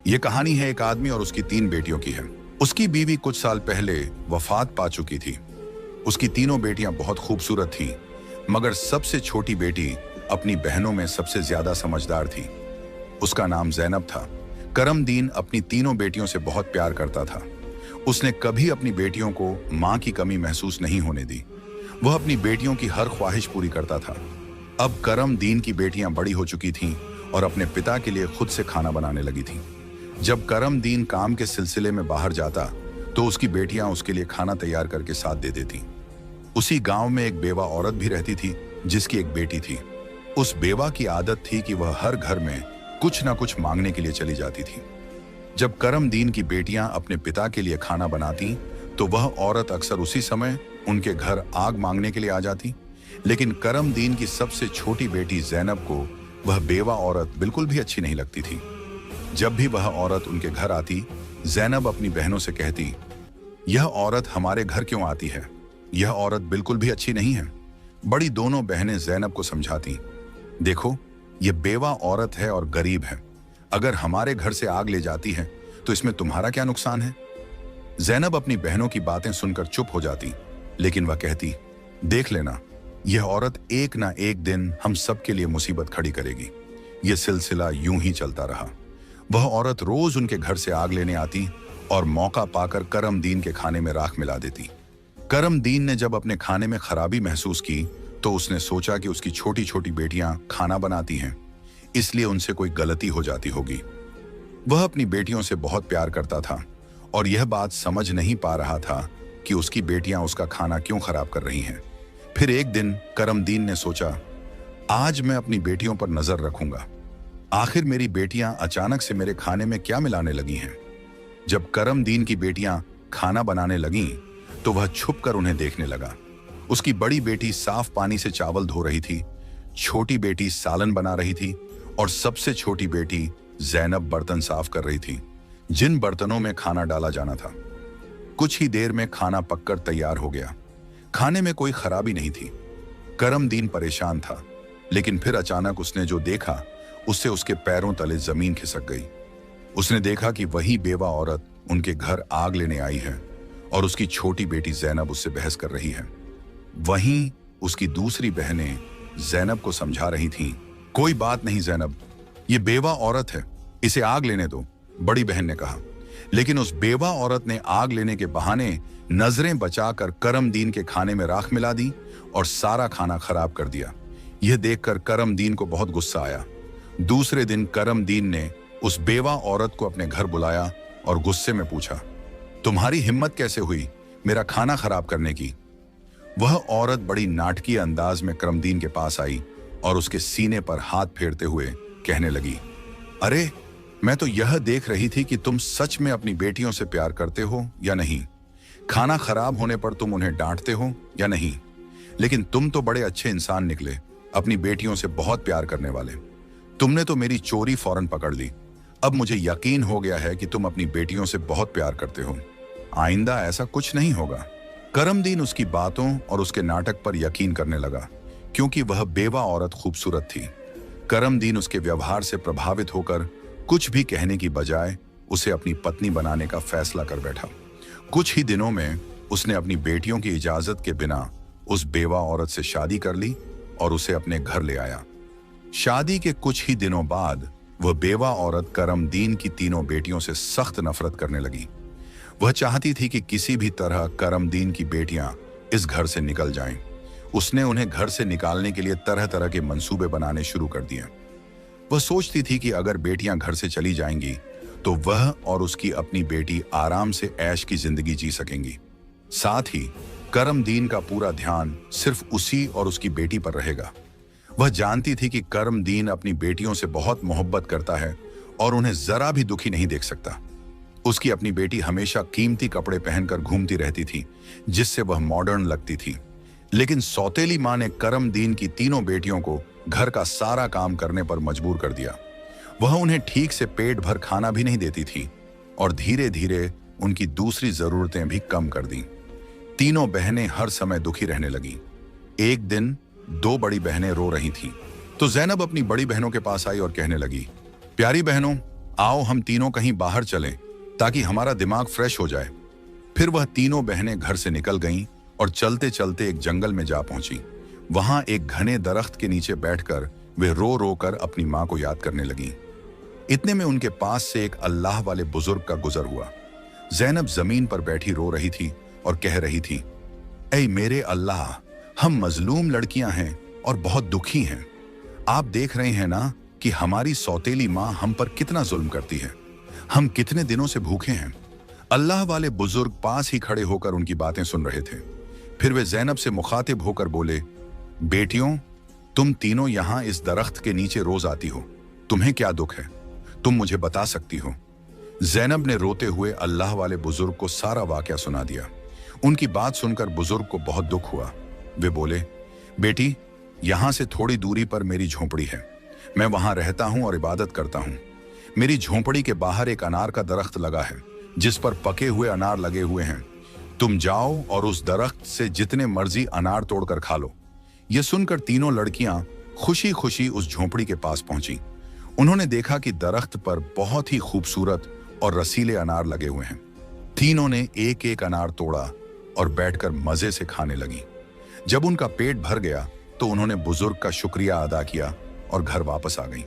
ये कहानी है एक आदमी और उसकी 3 बेटियों की है। उसकी बीवी कुछ साल पहले वफात पा चुकी थी। उसकी तीनों बेटियां बहुत खूबसूरत थीं, मगर सबसे छोटी बेटी अपनी बहनों में सबसे ज्यादा समझदार थी। उसका नाम ज़ैनब था। करमदीन अपनी तीनों बेटियों से बहुत प्यार करता था। उसने कभी अपनी बेटियों को मां की कमी महसूस नहीं होने दी। वह अपनी बेटियों की हर ख्वाहिश पूरी करता था। अब करमदीन की बेटियां बड़ी हो चुकी थीं और अपने पिता के लिए खुद से खाना बनाने लगी थीं। जब करमदीन काम के सिलसिले में बाहर जाता तो उसकी बेटियां उसके लिए खाना तैयार करके साथ दे देती। उसी गांव में एक बेवा औरत भी रहती थी जिसकी एक बेटी थी। उस बेवा की आदत थी कि वह हर घर में कुछ ना कुछ मांगने के लिए चली जाती थी। जब करमदीन की बेटियां अपने पिता के लिए खाना बनाती तो वह औरत अक्सर उसी समय उनके घर आग मांगने के लिए आ जाती। लेकिन करमदीन की सबसे छोटी बेटी ज़ैनब को वह बेवा औरत बिल्कुल भी अच्छी नहीं लगती थी। जब भी वह औरत उनके घर आती, ज़ैनब अपनी बहनों से कहती, यह औरत हमारे घर क्यों आती है? यह औरत बिल्कुल भी अच्छी नहीं है। बड़ी दोनों बहनें ज़ैनब को समझाती, देखो, यह बेवा औरत है और गरीब है। अगर हमारे घर से आग ले जाती है तो इसमें तुम्हारा क्या नुकसान है? ज़ैनब अपनी बहनों की बातें सुनकर चुप हो जाती, लेकिन वह कहती, देख लेना, यह औरत एक ना एक दिन हम सबके लिए मुसीबत खड़ी करेगी। यह सिलसिला यूं ही चलता रहा। वह औरत रोज उनके घर से आग लेने आती और मौका पाकर करमदीन के खाने में राख मिला देती। करमदीन ने जब अपने खाने में खराबी महसूस की तो उसने सोचा कि उसकी छोटी छोटी बेटियां खाना बनाती हैं, इसलिए उनसे कोई गलती हो जाती होगी। वह अपनी बेटियों से बहुत प्यार करता था और यह बात समझ नहीं पा रहा था कि उसकी बेटियां उसका खाना क्यों खराब कर रही हैं। फिर एक दिन करमदीन ने सोचा, आज मैं अपनी बेटियों पर नजर रखूंगा। आखिर मेरी बेटियां अचानक से मेरे खाने में क्या मिलाने लगी हैं? जब करमदीन की बेटियां खाना बनाने लगीं, तो वह छुपकर उन्हें देखने लगा। उसकी बड़ी बेटी साफ पानी से चावल धो रही थी, छोटी बेटी सालन बना रही थी और सबसे छोटी बेटी ज़ैनब बर्तन साफ कर रही थी, जिन बर्तनों में खाना डाला जाना था। कुछ ही देर में खाना पककर तैयार हो गया। खाने में कोई खराबी नहीं थी। करमदीन परेशान था, लेकिन फिर अचानक उसने जो देखा उससे उसके पैरों तले जमीन खिसक गई। उसने देखा कि वही बेवा औरत उनके घर आग लेने आई है और उसकी छोटी बेटी ज़ैनब उससे बहस कर रही है। वहीं उसकी दूसरी बहनें ज़ैनब को समझा रही थीं, कोई बात नहीं ज़ैनब, ये बेवा औरत है, इसे आग लेने दो, बड़ी बहन ने कहा। लेकिन उस बेवा औरत ने आग लेने के बहाने नजरें बचाकर करमदीन के खाने में राख मिला दी और सारा खाना खराब कर दिया। यह देखकर करमदीन को बहुत गुस्सा आया। दूसरे दिन करमदीन ने उस बेवा औरत को अपने घर बुलाया और गुस्से में पूछा, तुम्हारी हिम्मत कैसे हुई मेरा खाना खराब करने की? वह औरत बड़ी नाटकीय अंदाज में करमदीन के पास आई और उसके सीने पर हाथ फेरते हुए कहने लगी, अरे, मैं तो यह देख रही थी कि तुम सच में अपनी बेटियों से प्यार करते हो या नहीं। खाना खराब होने पर तुम उन्हें डांटते हो या नहीं। लेकिन तुम तो बड़े अच्छे इंसान निकले, अपनी बेटियों से बहुत प्यार करने वाले। तुमने तो मेरी चोरी फौरन पकड़ ली। अब मुझे यकीन हो गया है कि तुम अपनी बेटियों से बहुत प्यार करते हो। आइंदा ऐसा कुछ नहीं होगा। करमदीन उसकी बातों और उसके नाटक पर यकीन करने लगा, क्योंकि वह बेवा औरत खूबसूरत थी। करमदीन उसके व्यवहार से प्रभावित होकर कुछ भी कहने की बजाय उसे अपनी पत्नी बनाने का फैसला कर बैठा। कुछ ही दिनों में उसने अपनी बेटियों की इजाजत के बिना उस बेवा औरत से शादी कर ली और उसे अपने घर ले आया। शादी के कुछ ही दिनों बाद वह बेवा औरत करमदीन की तीनों बेटियों से सख्त नफरत करने लगी। वह चाहती थी कि किसी भी तरह करमदीन की बेटियां इस घर से निकल जाएं। उसने उन्हें घर से निकालने के लिए तरह तरह के मंसूबे बनाने शुरू कर दिए। वह सोचती थी कि अगर बेटियां घर से चली जाएंगी तो वह और उसकी अपनी बेटी आराम से ऐश की जिंदगी जी सकेंगी। साथ ही करमदीन का पूरा ध्यान सिर्फ उसी और उसकी बेटी पर रहेगा। वह जानती थी कि करमदीन अपनी बेटियों से बहुत मोहब्बत करता है और उन्हें जरा भी दुखी नहीं देख सकता। उसकी अपनी बेटी हमेशा कीमती कपड़े पहनकर घूमती रहती थी, जिससे वह मॉडर्न लगती थी। लेकिन सौतेली मां ने करमदीन की तीनों बेटियों को घर का सारा काम करने पर मजबूर कर दिया। वह उन्हें ठीक से पेट भर खाना भी नहीं देती थी और धीरे धीरे उनकी दूसरी जरूरतें भी कम कर दी। तीनों बहनें हर समय दुखी रहने लगी। एक दिन 2 बड़ी बहनें रो रही थीं, तो ज़ैनब अपनी बड़ी बहनों के पास आई और कहने लगी, प्यारी बहनों, आओ हम तीनों कहीं बाहर चलें ताकि हमारा दिमाग फ्रेश हो जाए। फिर वह तीनों बहनें घर से निकल गईं और चलते चलते एक जंगल में जा पहुंची। वहां एक घने दरख्त के नीचे बैठकर वे रो रो कर अपनी मां को याद करने लगीं। इतने में उनके पास से एक अल्लाह वाले बुजुर्ग का गुजर हुआ। जैनब जमीन पर बैठी रो रही थी और कह रही थी, ऐ मेरे अल्लाह, हम मजलूम लड़कियां हैं और बहुत दुखी हैं। आप देख रहे हैं ना कि हमारी सौतेली माँ हम पर कितना जुल्म करती है। हम कितने दिनों से भूखे हैं। अल्लाह वाले बुजुर्ग पास ही खड़े होकर उनकी बातें सुन रहे थे। फिर वे जैनब से मुखातिब होकर बोले, बेटियों, तुम तीनों यहां इस दरख्त के नीचे रोज आती हो, तुम्हें क्या दुख है? तुम मुझे बता सकती हो? जैनब ने रोते हुए अल्लाह वाले बुजुर्ग को सारा वाकया सुना दिया। उनकी बात सुनकर बुजुर्ग को बहुत दुख हुआ। वे बोले, बेटी, यहां से थोड़ी दूरी पर मेरी झोंपड़ी है। मैं वहां रहता हूं और इबादत करता हूं। मेरी झोंपड़ी के बाहर एक अनार का दरख्त लगा है जिस पर पके हुए अनार लगे हुए हैं। तुम जाओ और उस दरख्त से जितने मर्जी अनार तोड़कर खा लो। यह सुनकर तीनों लड़कियां खुशी खुशी उस झोंपड़ी के पास पहुंची। उन्होंने देखा कि दरख्त पर बहुत ही खूबसूरत और रसीले अनार लगे हुए हैं। तीनों ने एक एक अनार तोड़ा और बैठकर मजे से खाने लगी। जब उनका पेट भर गया तो उन्होंने बुजुर्ग का शुक्रिया अदा किया और घर वापस आ गईं।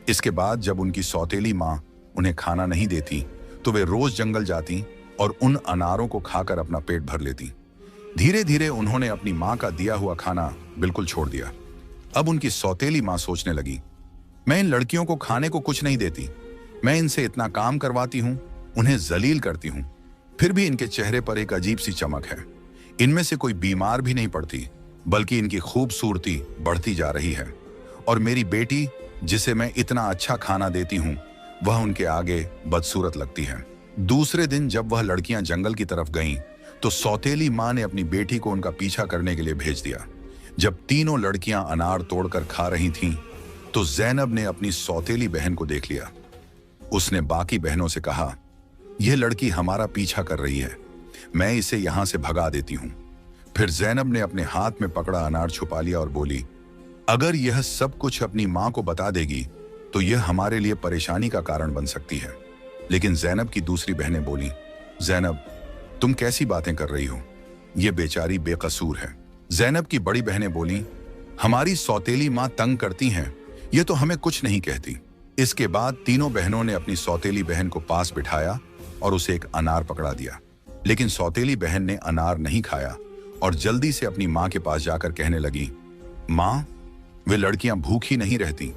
इसके बाद जब उनकी सौतेली माँ उन्हें खाना नहीं देती तो वे रोज जंगल जाती और उन अनारों को खाकर अपना पेट भर लेती। धीरे धीरे उन्होंने अपनी माँ का दिया हुआ खाना बिल्कुल छोड़ दिया। अब उनकी सौतेली माँ सोचने लगी, मैं इन लड़कियों को खाने को कुछ नहीं देती। मैं इनसे इतना काम करवाती हूँ, उन्हें जलील करती हूँ, फिर भी इनके चेहरे पर एक अजीब सी चमक है। इनमें से कोई बीमार भी नहीं पड़ती, बल्कि इनकी खूबसूरती बढ़ती जा रही है। और मेरी बेटी, जिसे मैं इतना अच्छा खाना देती हूँ, वह उनके आगे बदसूरत लगती है। दूसरे दिन जब वह लड़कियां जंगल की तरफ गईं, तो सौतेली माँ ने अपनी बेटी को उनका पीछा करने के लिए भेज दिया। जब तीनों लड़कियां अनार तोड़कर खा रही थीं, तो जैनब ने अपनी सौतेली बहन को देख लिया। उसने बाकी बहनों से कहा, यह लड़की हमारा पीछा कर रही है, मैं इसे यहां से भगा देती हूं। फिर जैनब ने अपने हाथ में पकड़ा अनार छुपा लिया और बोली, अगर यह सब कुछ अपनी मां को बता देगी तो यह हमारे लिए परेशानी का कारण बन सकती है। लेकिन जैनब की दूसरी बहनें बोली, जैनब, तुम कैसी बातें कर रही हो? यह बेचारी बेकसूर है। जैनब की बड़ी बहनें बोली, हमारी सौतेली मां तंग करती हैं, यह तो हमें कुछ नहीं कहती। इसके बाद तीनों बहनों ने अपनी सौतेली बहन को पास बिठाया और उसे एक अनार पकड़ा दिया। लेकिन सौतेली बहन ने अनार नहीं खाया और जल्दी से अपनी मां के पास जाकर कहने लगी, मां, वे लड़कियां भूखी नहीं रहती,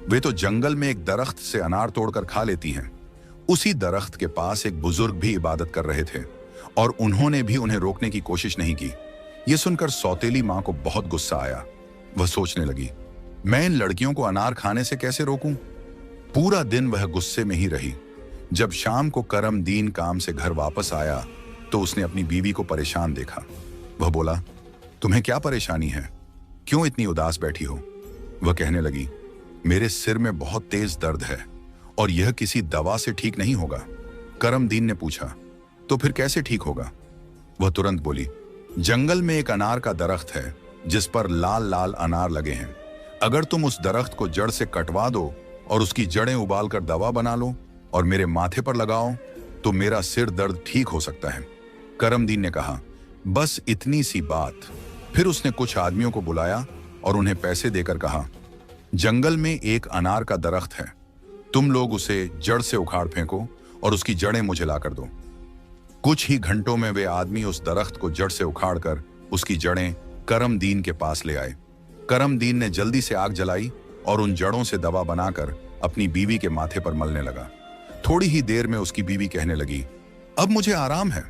वे तो जंगल में एक दरख्त से अनार तोड़कर खा लेती हैं। उसी दरख्त के पास एक बुजुर्ग भी इबादत कर रहे थे और उन्होंने भी उन्हें रोकने की कोशिश नहीं की। यह सुनकर सौतेली मां को बहुत गुस्सा आया। वह सोचने लगी, मैं इन लड़कियों को अनार खाने से कैसे रोकूं? पूरा दिन वह गुस्से में ही रही। जब शाम को करमदीन काम से घर वापस आया तो उसने अपनी बीवी को परेशान देखा। वह बोला, तुम्हें क्या परेशानी है? क्यों इतनी उदास बैठी हो? वह कहने लगी, मेरे सिर में बहुत तेज दर्द है और यह किसी दवा से ठीक नहीं होगा। करमदीन ने पूछा, तो फिर कैसे ठीक होगा? वह तुरंत बोली, जंगल में एक अनार का दरख्त है जिस पर लाल लाल अनार लगे हैं। अगर तुम उस दरख्त को जड़ से कटवा दो और उसकी जड़ें उबालकर दवा बना लो और मेरे माथे पर लगाओ तो मेरा सिर दर्द ठीक हो सकता है। करमदीन ने कहा, बस इतनी सी बात। फिर उसने कुछ आदमियों को बुलाया और उन्हें पैसे देकर कहा, जंगल में एक अनार का दरख्त है, तुम लोग उसे जड़ से उखाड़ फेंको और उसकी जड़ें मुझे लाकर दो। कुछ ही घंटों में वे आदमी उस दरख्त को जड़ से उखाड़कर उसकी जड़ें करमदीन के पास ले आए। करमदीन ने जल्दी से आग जलाई और उन जड़ों से दवा बनाकर अपनी बीवी के माथे पर मलने लगा। थोड़ी ही देर में उसकी बीवी कहने लगी, अब मुझे आराम है।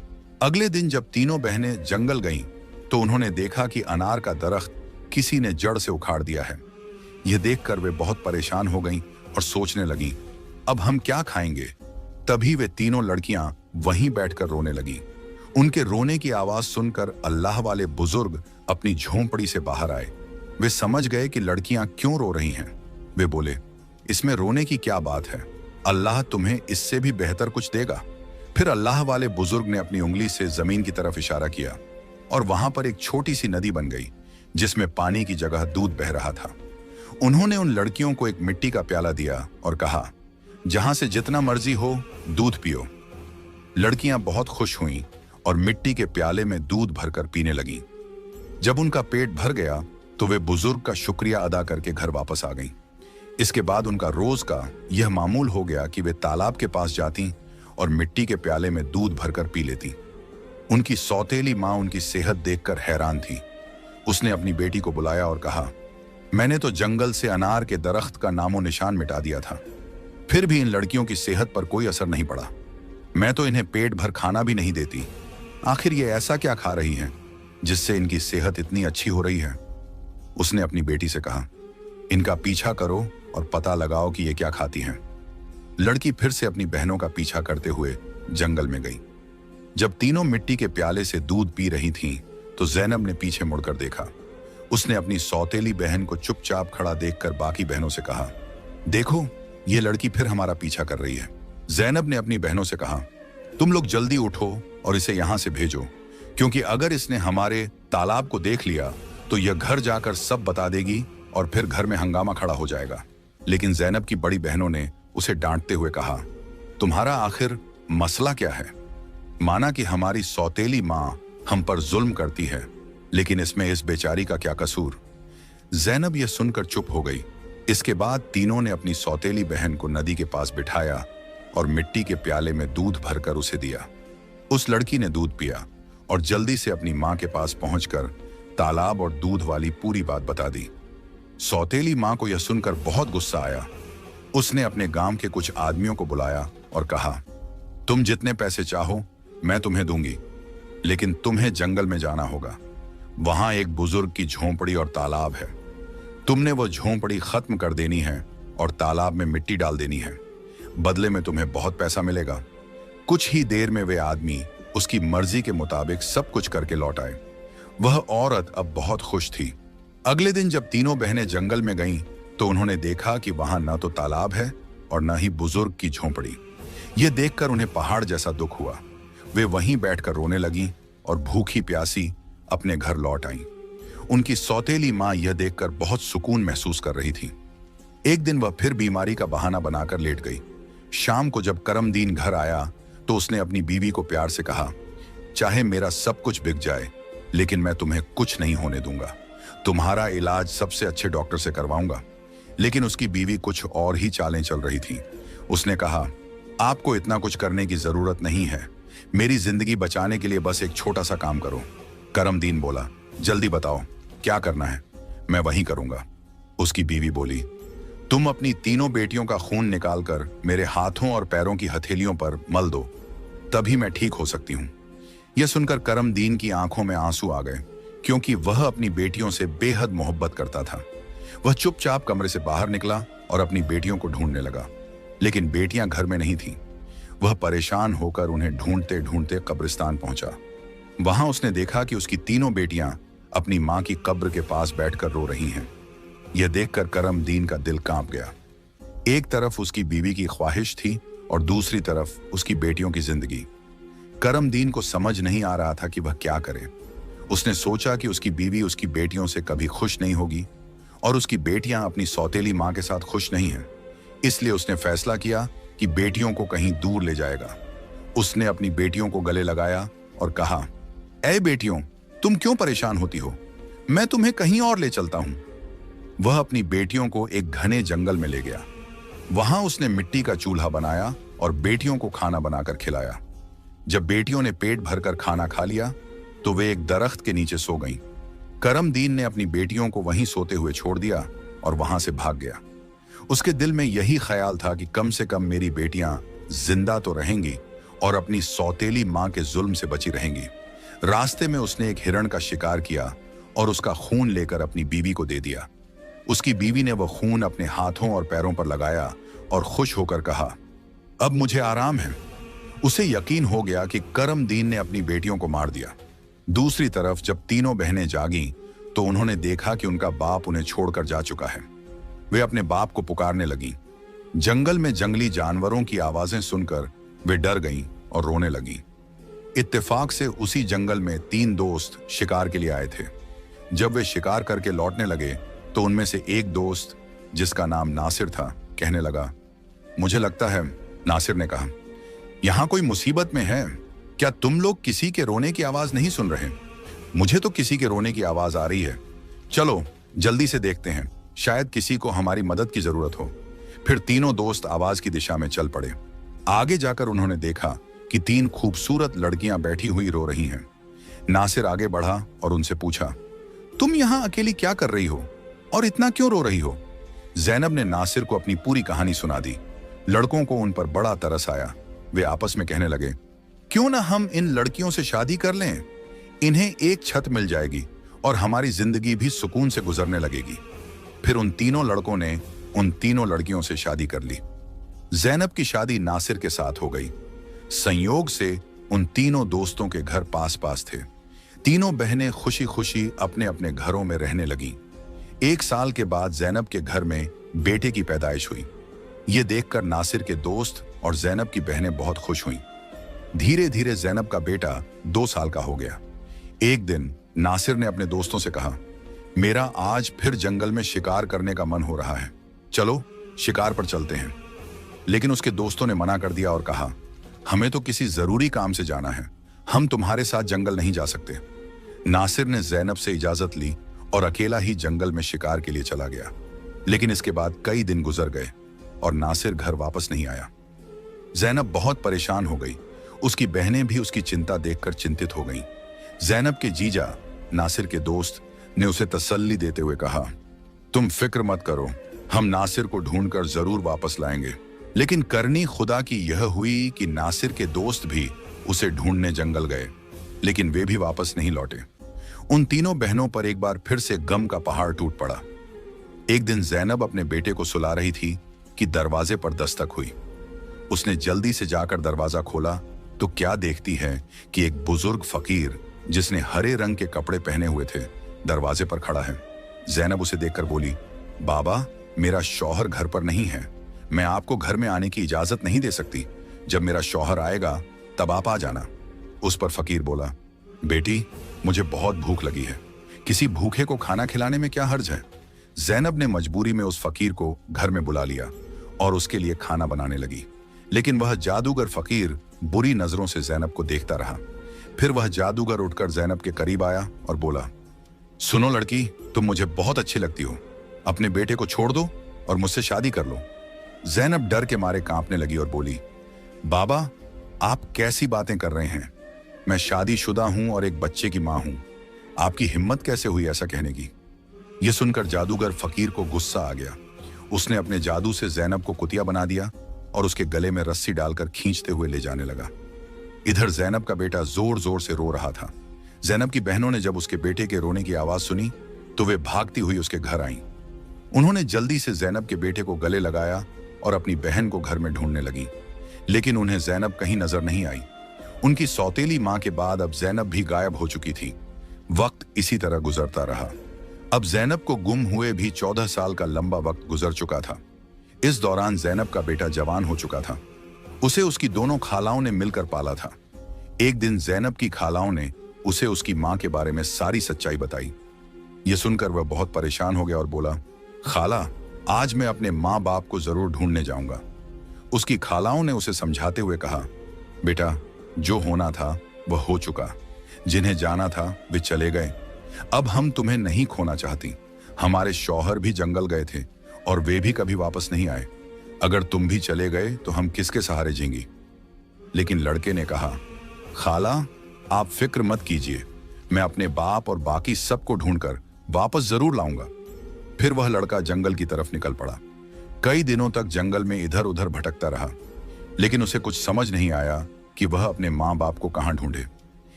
अगले दिन जब तीनों बहनें जंगल गईं, तो उन्होंने देखा कि अनार का दरख्त किसी ने जड़ से उखाड़ दिया है। यह देखकर वे बहुत परेशान हो गईं और सोचने लगी, अब हम क्या खाएंगे? तभी वे तीनों लड़कियां वहीं बैठकर रोने लगी। उनके रोने की आवाज सुनकर अल्लाह वाले बुजुर्ग अपनी झोंपड़ी से बाहर आए। वे समझ गए कि लड़कियां क्यों रो रही हैं। वे बोले, इसमें रोने की क्या बात है? अल्लाह तुम्हें इससे भी बेहतर कुछ देगा। फिर अल्लाह वाले बुजुर्ग ने अपनी उंगली से जमीन की तरफ इशारा किया और वहां पर एक छोटी सी नदी बन गई जिसमें पानी की जगह दूध बह रहा था। उन्होंने उन लड़कियों को एक मिट्टी का प्याला दिया और कहा, जहां से जितना मर्जी हो दूध पियो। लड़कियां बहुत खुश हुईं और मिट्टी के प्याले में दूध भरकर पीने लगीं। जब उनका पेट भर गया तो वे बुजुर्ग का शुक्रिया अदा करके घर वापस आ गईं। इसके बाद उनका रोज का यह मामूल हो गया कि वे तालाब के पास जाती और मिट्टी के प्याले में दूध भरकर पी लेती। उनकी सौतेली माँ उनकी सेहत देखकर हैरान थी। उसने अपनी बेटी को बुलाया और कहा, मैंने तो जंगल से अनार के दरख्त का नामो निशान मिटा दिया था, फिर भी इन लड़कियों की सेहत पर कोई असर नहीं पड़ा। मैं तो इन्हें पेट भर खाना भी नहीं देती। आखिर ये ऐसा क्या खा रही हैं जिससे इनकी सेहत इतनी अच्छी हो रही है? उसने अपनी बेटी से कहा, इनका पीछा करो और पता लगाओ कि ये क्या खाती हैं। लड़की फिर से अपनी बहनों का पीछा करते हुए जंगल में गई। जब तीनों मिट्टी के प्याले से दूध पी रही थीं, तो जैनब ने पीछे मुड़कर देखा। उसने अपनी सौतेली बहन को चुपचाप खड़ा देखकर बाकी बहनों से कहा, देखो ये लड़की फिर हमारा पीछा कर रही है। जैनब ने अपनी बहनों से कहा, तुम लोग जल्दी उठो और इसे यहां से भेजो, क्योंकि अगर इसने हमारे तालाब को देख लिया तो यह घर जाकर सब बता देगी और फिर घर में हंगामा खड़ा हो जाएगा। लेकिन जैनब की बड़ी बहनों ने उसे डांटते हुए कहा, तुम्हारा आखिर मसला क्या है? माना कि हमारी सौतेली माँ हम पर जुल्म करती है, लेकिन इसमें इस बेचारी का क्या कसूर? जैनब यह सुनकर चुप हो गई। इसके बाद तीनों ने अपनी सौतेली बहन को नदी के पास बिठाया और मिट्टी के प्याले में दूध भरकर उसे दिया। उस लड़की ने दूध पिया और जल्दी से अपनी माँ के पास पहुंचकर तालाब और दूध वाली पूरी बात बता दी। सौतेली माँ को यह सुनकर बहुत गुस्सा आया। उसने अपने गांव के कुछ आदमियों को बुलाया और कहा, तुम जितने पैसे चाहो मैं तुम्हें दूंगी, लेकिन तुम्हें जंगल में जाना होगा। वहां एक बुजुर्ग की झोंपड़ी और तालाब है। तुमने वो झोंपड़ी खत्म कर देनी है और तालाब में मिट्टी डाल देनी है। बदले में तुम्हें बहुत पैसा मिलेगा। कुछ ही देर में वे आदमी उसकी मर्जी के मुताबिक सब कुछ करके लौट आए। वह औरत अब बहुत खुश थी। अगले दिन जब तीनों बहनें जंगल में गईं, तो उन्होंने देखा कि वहां न तो तालाब है और न ही बुजुर्ग की झोंपड़ी। यह देखकर उन्हें पहाड़ जैसा दुख हुआ। वे वहीं बैठकर रोने लगीं और भूखी प्यासी अपने घर लौट आईं। उनकी सौतेली माँ यह देखकर बहुत सुकून महसूस कर रही थी। एक दिन वह फिर बीमारी का बहाना बनाकर लेट गई। शाम को जब करमदीन घर आया तो उसने अपनी बीवी को प्यार से कहा, चाहे मेरा सब कुछ बिक जाए, लेकिन मैं तुम्हें कुछ नहीं होने दूंगा। तुम्हारा इलाज सबसे अच्छे डॉक्टर से करवाऊंगा। लेकिन उसकी बीवी कुछ और ही चालें चल रही थी। उसने कहा, आपको इतना कुछ करने की जरूरत नहीं है। मेरी जिंदगी बचाने के लिए बस एक छोटा सा काम करो। करमदीन बोला, जल्दी बताओ क्या करना है, मैं वही करूंगा। उसकी बीवी बोली, तुम अपनी तीनों बेटियों का खून निकालकर मेरे हाथों और पैरों की हथेलियों पर मल दो, तभी मैं ठीक हो सकती हूं। यह सुनकर करमदीन की आंखों में आंसू आ गए, क्योंकि वह अपनी बेटियों से बेहद मोहब्बत करता था। वह चुपचाप कमरे से बाहर निकला और अपनी बेटियों को ढूंढने लगा, लेकिन बेटियां घर में नहीं थीं। वह परेशान होकर उन्हें ढूंढते ढूंढते कब्रिस्तान पहुंचा। वहां उसने देखा कि उसकी तीनों बेटियां अपनी मां की कब्र के पास बैठकर रो रही हैं। यह देखकर करमदीन का दिल कांप गया। एक तरफ उसकी बीवी की ख्वाहिश थी और दूसरी तरफ उसकी बेटियों की जिंदगी। करमदीन को समझ नहीं आ रहा था कि वह क्या करे। उसने सोचा कि उसकी बीवी उसकी बेटियों से कभी खुश नहीं होगी और उसकी बेटियां अपनी सौतेली मां के साथ खुश नहीं हैं। इसलिए उसने फैसला किया कि बेटियों को कहीं दूर ले जाएगा। उसने अपनी बेटियों को गले लगाया और कहा, ऐ बेटियों, तुम क्यों परेशान होती हो? मैं तुम्हें कहीं और ले चलता हूं। वह अपनी बेटियों को एक घने जंगल में ले गया। वहां उसने मिट्टी का चूल्हा बनाया और बेटियों को खाना बनाकर खिलाया। जब बेटियों ने पेट भरकर खाना खा लिया तो वे एक दरख्त के नीचे सो गईं। करमदीन ने अपनी बेटियों को वहीं सोते हुए छोड़ दिया और वहां से भाग गया। उसके दिल में यही ख्याल था कि कम से कम मेरी बेटियां जिंदा तो रहेंगी और अपनी सौतेली मां के जुल्म से बची रहेंगी। रास्ते में उसने एक हिरण का शिकार किया और उसका खून लेकर अपनी बीवी को दे दिया। उसकी बीवी ने वह खून अपने हाथों और पैरों पर लगाया और खुश होकर कहा, अब मुझे आराम है। उसे यकीन हो गया कि करमदीन ने अपनी बेटियों को मार दिया। दूसरी तरफ जब तीनों बहनें जागीं तो उन्होंने देखा कि उनका बाप उन्हें छोड़कर जा चुका है। वे अपने बाप को पुकारने लगीं। जंगल में जंगली जानवरों की आवाजें सुनकर वे डर गईं और रोने लगीं। इत्तेफाक से उसी जंगल में 3 दोस्त शिकार के लिए आए थे। जब वे शिकार करके लौटने लगे तो उनमें से एक दोस्त, जिसका नाम नासिर था, कहने लगा, मुझे लगता है, नासिर ने कहा, यहां कोई मुसीबत में है। क्या तुम लोग किसी के रोने की आवाज नहीं सुन रहे? मुझे तो किसी के रोने की आवाज आ रही है। चलो जल्दी से देखते हैं, शायद किसी को हमारी मदद की जरूरत हो। फिर तीनों दोस्त आवाज की दिशा में चल पड़े। आगे जाकर उन्होंने देखा कि 3 खूबसूरत लड़कियां बैठी हुई रो रही हैं। नासिर आगे बढ़ा और उनसे पूछा, तुम यहां अकेली क्या कर रही हो और इतना क्यों रो रही हो? जैनब ने नासिर को अपनी पूरी कहानी सुना दी। लड़कों को उन पर बड़ा तरस आया। वे आपस में कहने लगे, क्यों ना हम इन लड़कियों से शादी कर लें? इन्हें एक छत मिल जाएगी और हमारी जिंदगी भी सुकून से गुजरने लगेगी। फिर उन तीनों लड़कों ने उन तीनों लड़कियों से शादी कर ली। जैनब की शादी नासिर के साथ हो गई। संयोग से उन तीनों दोस्तों के घर पास पास थे। तीनों बहनें खुशी खुशी अपने अपने घरों में रहने लगीं। 1 साल के बाद जैनब के घर में बेटे की पैदाइश हुई। ये देखकर नासिर के दोस्त और जैनब की बहनें बहुत खुश हुईं। धीरे धीरे जैनब का बेटा 2 साल का हो गया। एक दिन नासिर ने अपने दोस्तों से कहा, मेरा आज फिर जंगल में शिकार करने का मन हो रहा है, चलो शिकार पर चलते हैं। लेकिन उसके दोस्तों ने मना कर दिया और कहा, हमें तो किसी जरूरी काम से जाना है, हम तुम्हारे साथ जंगल नहीं जा सकते। नासिर ने जैनब से इजाजत ली और अकेला ही जंगल में शिकार के लिए चला गया। लेकिन इसके बाद कई दिन गुजर गए और नासिर घर वापस नहीं आया। जैनब बहुत परेशान हो गई। उसकी बहनें भी उसकी चिंता देखकर चिंतित हो गईं। जैनब के जीजा नासिर के दोस्त ने उसे तसल्ली देते हुए कहा, तुम फिक्र मत करो, हम नासिर को ढूंढकर जरूर वापस लाएंगे। लेकिन करनी खुदा की यह हुई कि नासिर के दोस्त भी उसे ढूंढने जंगल गए, लेकिन वे भी वापस नहीं लौटे। उन तीनों बहनों पर एक बार फिर से गम का पहाड़ टूट पड़ा। एक दिन जैनब अपने बेटे को सुला रही थी कि दरवाजे पर दस्तक हुई। उसने जल्दी से जाकर दरवाजा खोला तो क्या देखती है कि एक बुजुर्ग फकीर जिसने हरे रंग के कपड़े पहने हुए थे दरवाजे पर खड़ा है। जैनब उसे देखकर बोली, बाबा, मेरा शौहर घर पर नहीं है, मैं आपको घर में आने की इजाजत नहीं दे सकती। जब मेरा शौहर आएगा तब आप आ जाना। उस पर फकीर बोला, बेटी, मुझे बहुत भूख लगी है, किसी भूखे को खाना खिलाने में क्या हर्ज है। जैनब ने मजबूरी में उस फकीर को घर में बुला लिया और उसके लिए खाना बनाने लगी। लेकिन वह जादूगर फकीर बुरी नजरों से जैनब को देखता रहा। फिर वह जादूगर उठकर जैनब के करीब आया और बोला, सुनो लड़की, तुम मुझे बहुत अच्छी लगती हो, अपने बेटे को छोड़ दो और मुझसे शादी कर लो। जैनब डर के मारे कांपने लगी और बोली, बाबा, आप कैसी बातें कर रहे हैं? मैं शादीशुदा हूं और एक बच्चे की मां हूं। आपकी हिम्मत कैसे हुई ऐसा कहने की? यह सुनकर जादूगर फकीर को गुस्सा आ गया। उसने अपने जादू से जैनब को कुतिया बना दिया और उसके गले में रस्सी डालकर खींचते हुए ले जाने लगा। इधर जैनब का बेटा जोर जोर से रो रहा था। जैनब की बहनों ने जब उसके बेटे के रोने की आवाज सुनी तो वे भागती हुई उसके घर आईं। उन्होंने जल्दी से जैनब के बेटे को गले लगाया और अपनी बहन को घर में ढूंढने लगी। लेकिन उन्हें जैनब कहीं नजर नहीं आई। उनकी सौतेली मां के बाद अब जैनब भी गायब हो चुकी थी। वक्त इसी तरह गुजरता रहा। अब जैनब को गुम हुए भी 14 साल का लंबा वक्त गुजर चुका था। इस दौरान जैनब का बेटा जवान हो चुका था। उसे उसकी दोनों खालाओं ने मिलकर पाला था। एक दिन जैनब की खालाओं ने उसे उसकी मां के बारे में सारी सच्चाई बताई। यह सुनकर वह बहुत परेशान हो गया और बोला, खाला, आज मैं अपने माँ बाप को जरूर ढूंढने जाऊंगा। उसकी खालाओं ने उसे समझाते हुए कहा, बेटा, जो होना था वह हो चुका, जिन्हें जाना था वे चले गए। अब हम तुम्हें नहीं खोना चाहती। हमारे शौहर भी जंगल गए थे और वे भी कभी वापस नहीं आए। अगर तुम भी चले गए तो हम किसके सहारे जीएंगी? लेकिन लड़के ने कहा, खाला, आप फिक्र मत कीजिए, मैं अपने बाप और बाकी सबको ढूंढकर वापस जरूर लाऊंगा। फिर वह लड़का जंगल की तरफ निकल पड़ा। कई दिनों तक जंगल में इधर उधर भटकता रहा, लेकिन उसे कुछ समझ नहीं आया कि वह अपने माँ बाप को कहाँ ढूंढे।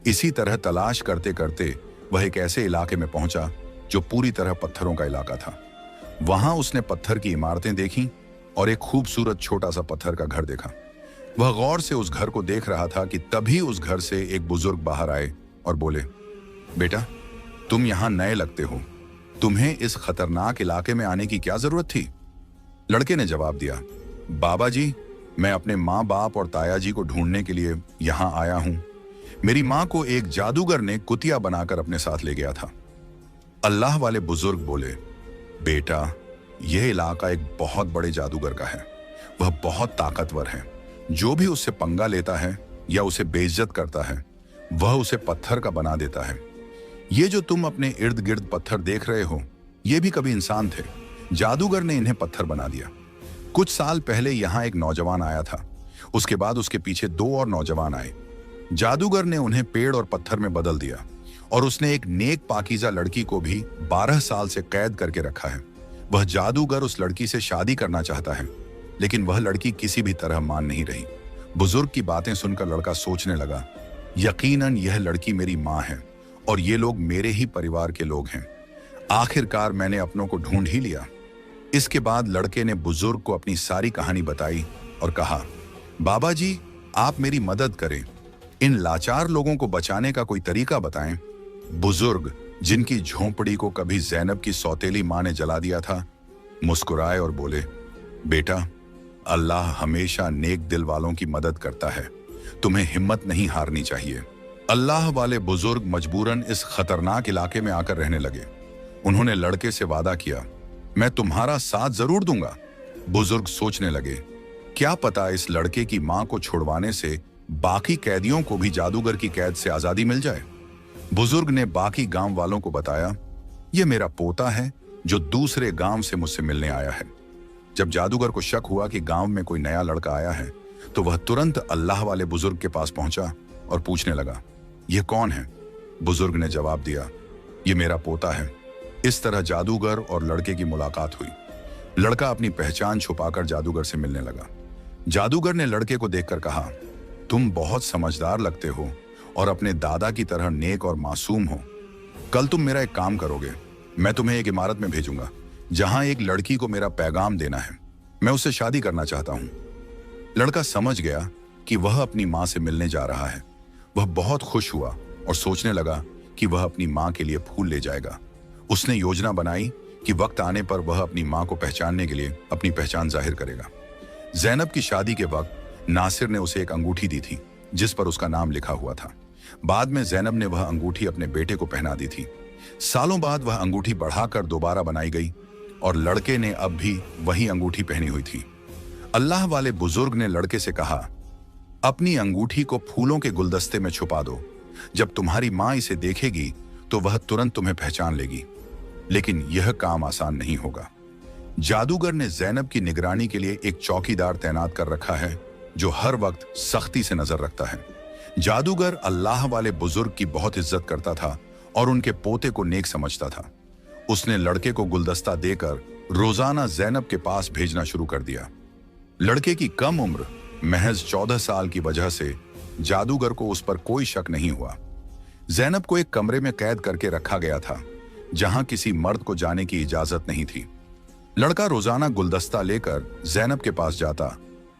इसी तरह तलाश करते करते वह एक ऐसे इलाके में पहुंचा जो पूरी तरह पत्थरों का इलाका था। वहां उसने पत्थर की इमारतें देखीं और एक खूबसूरत छोटा सा पत्थर का घर देखा। वह गौर से उस घर को देख रहा था कि तभी उस घर से एक बुजुर्ग बाहर आए और बोले, बेटा, तुम यहां नए लगते हो, तुम्हें इस खतरनाक इलाके में आने की क्या जरूरत थी? लड़के ने जवाब दिया, बाबा जी, मैं अपने माँ बाप और ताया जी को ढूंढने के लिए यहां आया हूं। मेरी मां को एक जादूगर ने कुतिया बनाकर अपने साथ ले गया था। अल्लाह वाले बुजुर्ग बोले, बेटा, यह इलाका एक बहुत बड़े जादूगर का है। वह बहुत ताकतवर है। जो भी उससे पंगा लेता है या उसे बेइज्जत करता है, वह उसे पत्थर का बना देता है। ये जो तुम अपने इर्द गिर्द पत्थर देख रहे हो, ये भी कभी इंसान थे। जादूगर ने इन्हें पत्थर बना दिया। कुछ साल पहले यहाँ एक नौजवान आया था। उसके बाद उसके पीछे 2 और नौजवान आए। जादूगर ने उन्हें पेड़ और पत्थर में बदल दिया और उसने एक नेक पाकीज़ा लड़की को भी 12 साल से कैद करके रखा है। वह जादूगर उस लड़की से शादी करना चाहता है, लेकिन वह लड़की किसी भी तरह मान नहीं रही। बुजुर्ग की बातें सुनकर लड़का सोचने लगा, यकीनन यह लड़की मेरी माँ है और ये लोग मेरे ही परिवार के लोग हैं। आखिरकार मैंने अपनों को ढूंढ ही लिया। इसके बाद लड़के ने बुजुर्ग को अपनी सारी कहानी बताई और कहा, बाबा जी, आप मेरी मदद करें। इन लाचार लोगों को बचाने का कोई तरीका बताएं। बुजुर्ग, जिनकी झोंपड़ी को कभी ज़ैनब की सौतेली माँ ने जला दिया था, मुस्कुराए और बोले, बेटा, अल्लाह हमेशा नेक दिल वालों की मदद करता है। तुम्हें हिम्मत नहीं हारनी चाहिए। अल्लाह वाले बुजुर्ग मजबूरन इस खतरनाक इलाके में आकर रहने लगे। उन्होंने लड़के से वादा किया, मैं तुम्हारा साथ जरूर दूंगा। बुजुर्ग सोचने लगे, क्या पता इस लड़के की मां को छुड़वाने से बाकी कैदियों को भी जादूगर की कैद से आजादी मिल जाए। बुजुर्ग ने बाकी गांव वालों को बताया, यह मेरा पोता है जो दूसरे गांव से मुझसे मिलने आया है। जब जादूगर को शक हुआ कि गांव में कोई नया लड़का आया है, तो वह तुरंत अल्लाह वाले बुजुर्ग के पास पहुंचा और पूछने लगा, यह कौन है? बुजुर्ग ने जवाब दिया, यह मेरा पोता है। इस तरह जादूगर और लड़के की मुलाकात हुई। लड़का अपनी पहचान छुपाकर जादूगर से मिलने लगा। जादूगर ने लड़के को देखकर कहा, तुम बहुत समझदार लगते हो और अपने दादा की तरह नेक और मासूम हो। कल तुम मेरा एक काम करोगे। मैं तुम्हें एक इमारत में भेजूंगा जहां एक लड़की को मेरा पैगाम देना है। मैं उससे शादी करना चाहता हूं। लड़का समझ गया कि वह अपनी मां से मिलने जा रहा है। वह बहुत खुश हुआ और सोचने लगा कि वह अपनी मां के लिए फूल ले जाएगा। उसने योजना बनाई कि वक्त आने पर वह अपनी मां को पहचानने के लिए अपनी पहचान जाहिर करेगा। ज़ैनब की शादी के वक्त नासिर ने उसे एक अंगूठी दी थी जिस पर उसका नाम लिखा हुआ था। बाद में ज़ैनब ने वह अंगूठी अपने बेटे को पहना दी थी। सालों बाद वह अंगूठी बढ़ाकर दोबारा बनाई गई और लड़के ने अब भी वही अंगूठी पहनी हुई थी। अल्लाह वाले बुजुर्ग ने लड़के से कहा, अपनी अंगूठी को फूलों के गुलदस्ते में छुपा दो। जब तुम्हारी मां इसे देखेगी तो वह तुरंत तुम्हें पहचान लेगी। लेकिन यह काम आसान नहीं होगा। जादूगर ने ज़ैनब की निगरानी के लिए एक चौकीदार तैनात कर रखा है जो हर वक्त सख्ती से नजर रखता है। जादूगर अल्लाह वाले बुजुर्ग की बहुत इज्जत करता था और उनके पोते को नेक समझता था। उसने लड़के को गुलदस्ता देकर रोजाना ज़ैनब के पास भेजना शुरू कर दिया। लड़के की कम उम्र महज 14 साल की वजह से जादूगर को उस पर कोई शक नहीं हुआ। ज़ैनब को एक कमरे में कैद करके रखा गया था जहां किसी मर्द को जाने की इजाजत नहीं थी। लड़का रोजाना गुलदस्ता लेकर ज़ैनब के पास जाता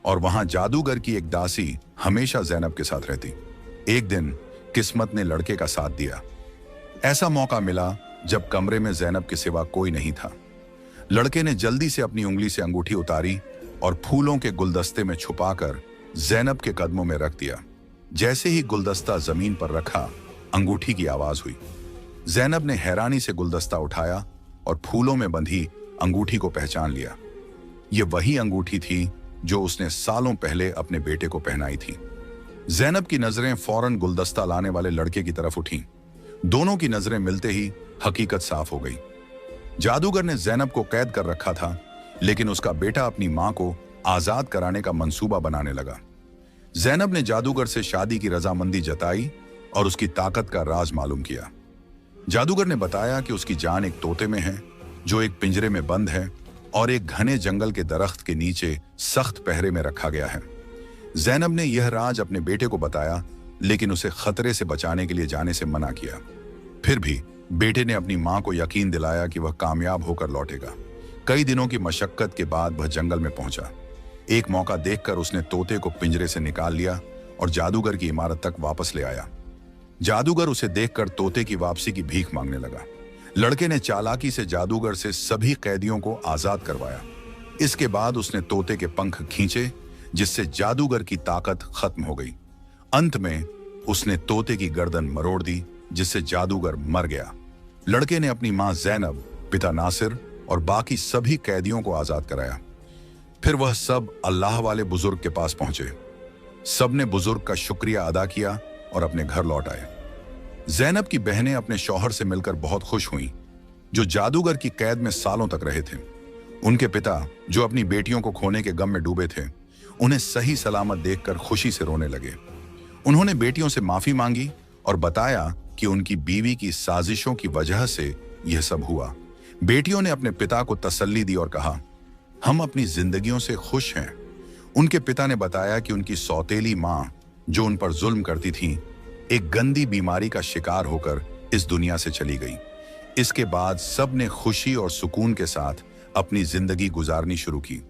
और वहां जादूगर की एक दासी हमेशा ज़ैनब के साथ रहती। एक दिन किस्मत ने लड़के का साथ दिया। ऐसा मौका मिला जब कमरे में ज़ैनब के सिवा कोई नहीं था। लड़के ने जल्दी से अपनी उंगली से अंगूठी उतारी और फूलों के गुलदस्ते में छुपाकर ज़ैनब के कदमों में रख दिया। जैसे ही गुलदस्ता जमीन पर रखा, अंगूठी की आवाज हुई। ज़ैनब ने हैरानी से गुलदस्ता उठाया और फूलों में बंधी अंगूठी को पहचान लिया। यह वही अंगूठी थी जो उसने सालों पहले अपने बेटे को पहनाई थी। ज़ैनब की नजरें फौरन गुलदस्ता लाने वाले लड़के की तरफ उठीं। दोनों की नजरें मिलते ही हकीकत साफ हो गई। जादूगर ने ज़ैनब को कैद कर रखा था, लेकिन उसका बेटा अपनी मां को आजाद कराने का मंसूबा बनाने लगा। ज़ैनब ने जादूगर से शादी की रजामंदी जताई और उसकी ताकत का राज मालूम किया। जादूगर ने बताया कि उसकी जान एक तोते में है जो एक पिंजरे में बंद है और एक घने जंगल के दरख्त के नीचे सख्त पहरे में रखा गया है। ज़ैनब ने यह राज अपने बेटे को बताया, लेकिन उसे खतरे से बचाने के लिए जाने से मना किया। फिर भी बेटे ने अपनी मां को यकीन दिलाया कि वह कामयाब होकर लौटेगा। कई दिनों की मशक्कत के बाद वह जंगल में पहुंचा। एक मौका देखकर उसने तोते को पिंजरे से निकाल लिया और जादूगर की इमारत तक वापस ले आया। जादूगर उसे देखकर तोते की वापसी की भीख मांगने लगा। लड़के ने चालाकी से जादूगर से सभी कैदियों को आजाद करवाया। इसके बाद उसने तोते के पंख खींचे, जिससे जादूगर की ताकत खत्म हो गई। अंत में उसने तोते की गर्दन मरोड़ दी, जिससे जादूगर मर गया। लड़के ने अपनी मां ज़ैनब, पिता नासिर और बाकी सभी कैदियों को आजाद कराया। फिर वह सब अल्लाह वाले बुजुर्ग के पास पहुंचे। सबने बुजुर्ग का शुक्रिया अदा किया और अपने घर लौट आए। जैनब की बहनें अपने शौहर से मिलकर बहुत खुश हुईं, जो जादूगर की कैद में सालों तक रहे थे। उनके पिता, जो अपनी बेटियों को खोने के गम में डूबे थे, उन्हें सही सलामत देखकर खुशी से रोने लगे। उन्होंने बेटियों से माफी मांगी और बताया कि उनकी बीवी की साजिशों की वजह से यह सब हुआ। बेटियों ने अपने पिता को तसल्ली दी और कहा, हम अपनी जिंदगियों से खुश हैं। उनके पिता ने बताया कि उनकी सौतेली मां, जो उन पर जुल्म करती थी, एक गंदी बीमारी का शिकार होकर इस दुनिया से चली गई। इसके बाद सब ने खुशी और सुकून के साथ अपनी जिंदगी गुजारनी शुरू की।